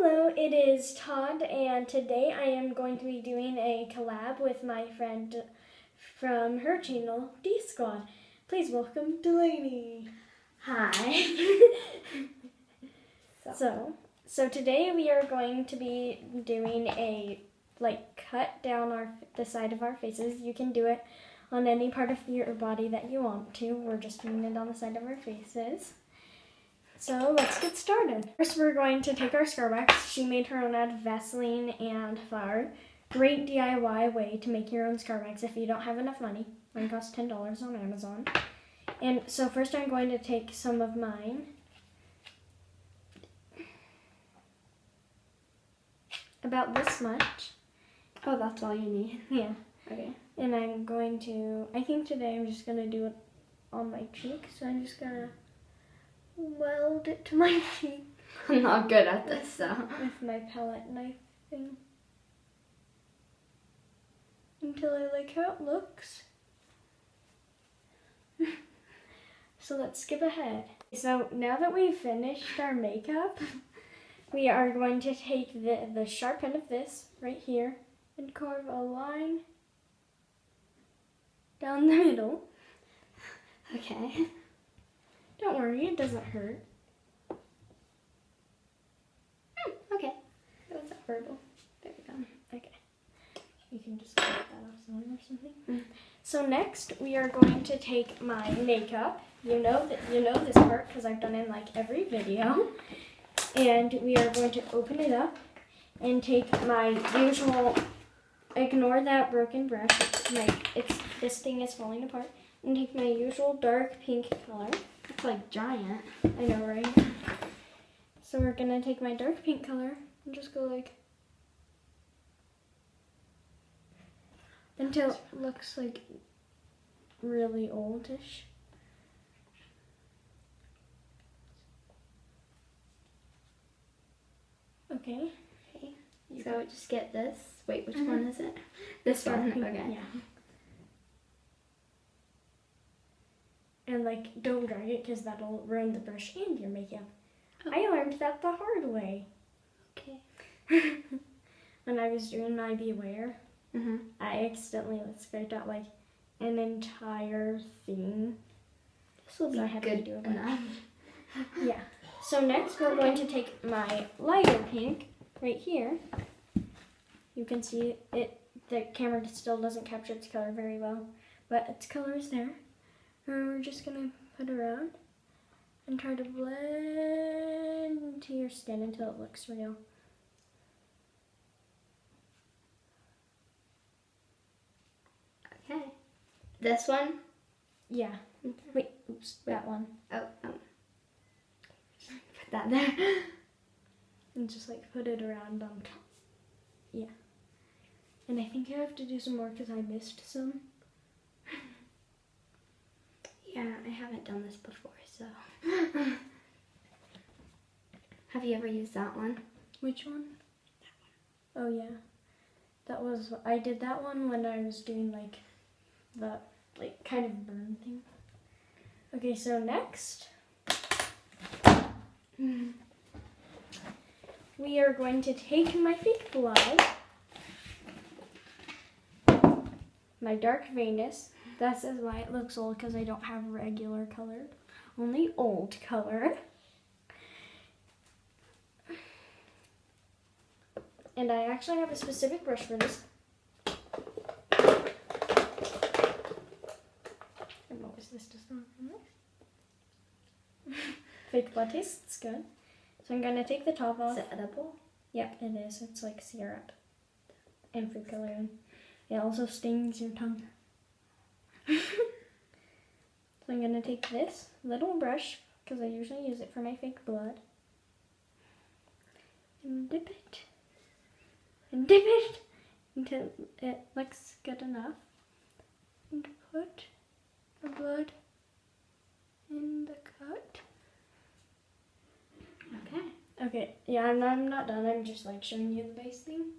Hello, it is Todd, and today I am going to be doing a collab with my friend from her channel, D Squad. Please welcome Delaney. Hi. So today we are going to be doing a cut down the side of our faces. You can do it on any part of your body that you want to. We're just doing it on the side of our faces. So let's get started. First we're going to take our Scar Wax. She made her own out of Vaseline and flour. Great DIY way to make your own Scar Wax if you don't have enough money. Mine costs $10 on Amazon. And so first I'm going to take some of mine. About this much. Oh, that's all you need? Yeah. Okay. And I'm going to, I think today I'm just going to do it on my cheek. So I'm just going to weld it to my cheek. I'm not good at this, so. With my palette knife thing. Until I like how it looks. So let's skip ahead. So now that we've finished our makeup, we are going to take the sharp end of this right here and carve a line down the middle. Okay. Don't worry, it doesn't hurt. Okay. That was horrible. There we go. Okay. You can just cut that off somewhere or something. So next, we are going to take my makeup. You know this part because I've done it in like every video. And we are going to open it up and take my usual, ignore that broken brush. This thing is falling apart. And take my usual dark pink color. It's like giant. I know, right? So we're gonna take my dark pink color and just go like until it looks like really oldish. Okay. Okay. So just get this. Wait, which one is it? This one. Okay. Yeah. And don't drag it because that'll ruin the brush and your makeup. Oh. I learned that the hard way. Okay. When I was doing my Beware, I accidentally scraped out an entire thing. This will be good enough. Yeah. So next we're going to take my lighter pink right here. You can see it. The camera still doesn't capture its color very well, but its color is there. And we're just gonna put it around and try to blend into your skin until it looks real. Okay. This one? Yeah. Wait, oops, that one. Oh. Put that there. And just put it around on top. Yeah. And I think I have to do some more because I missed some. Yeah, I haven't done this before, so. Have you ever used that one? Which one? That one. Oh yeah. I did that one when I was doing the kind of burn thing. Okay, so next we are going to take my fake blood, my dark Veinous. This is why it looks old, because I don't have regular colored, only old colored. And I actually have a specific brush for this. And what was this? Just not nice. Fake blood tastes good. So I'm going to take the top off. Is it edible? Yep, it is. It's like syrup and food coloring. It also stings your tongue. So I'm going to take this little brush, because I usually use it for my fake blood, and dip it until it looks good enough, and put the blood in the cut. Okay, yeah, I'm not done. I'm just showing you the base thing.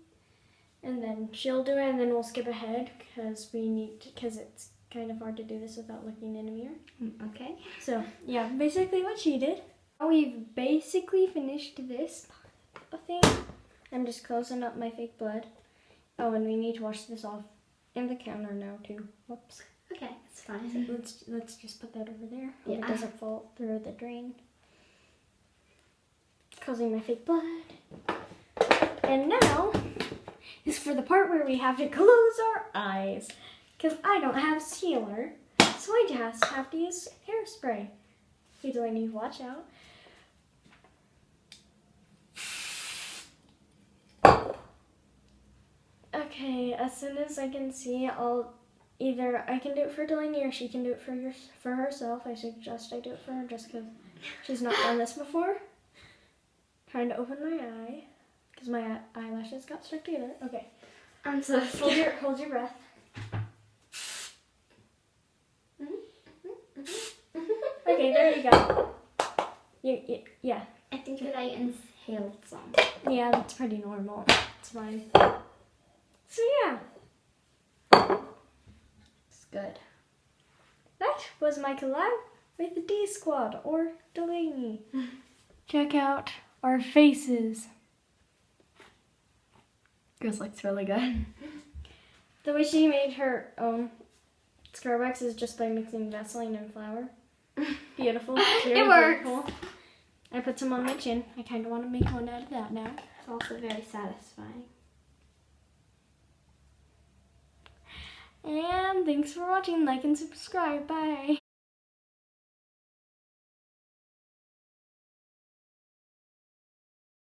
And then she'll do it, and then we'll skip ahead because it's kind of hard to do this without looking in a mirror. Okay. So, yeah, basically what she did. Now we've basically finished this thing. I'm just closing up my fake blood. Oh, and we need to wash this off in the counter now too. Whoops. Okay, it's fine. So let's just put that over there. Yeah. It doesn't fall through the drain. Closing my fake blood. And now is for the part where we have to close our eyes. Because I don't have sealer. So I just have to use hairspray. You do need to watch out. Okay, as soon as I can see, I can do it for Delaney or she can do it for herself. I suggest I do it for her just because she's not done this before. Trying to open my eye because my eyelashes got stuck together. Okay, I'm so scared. hold your breath. Okay, there you go. Yeah. I think that I inhaled some. Yeah, that's pretty normal. It's fine. So yeah. It's good. That was my collab with the D Squad or Delaney. Check out our faces. Yours looks really good. The way she made her own Scar Wax is just by mixing Vaseline and flour. Beautiful. Very It works. beautiful. I put some on my chin. I kind of want to make one out of that now. It's also very satisfying. And thanks for watching. Like and subscribe. Bye.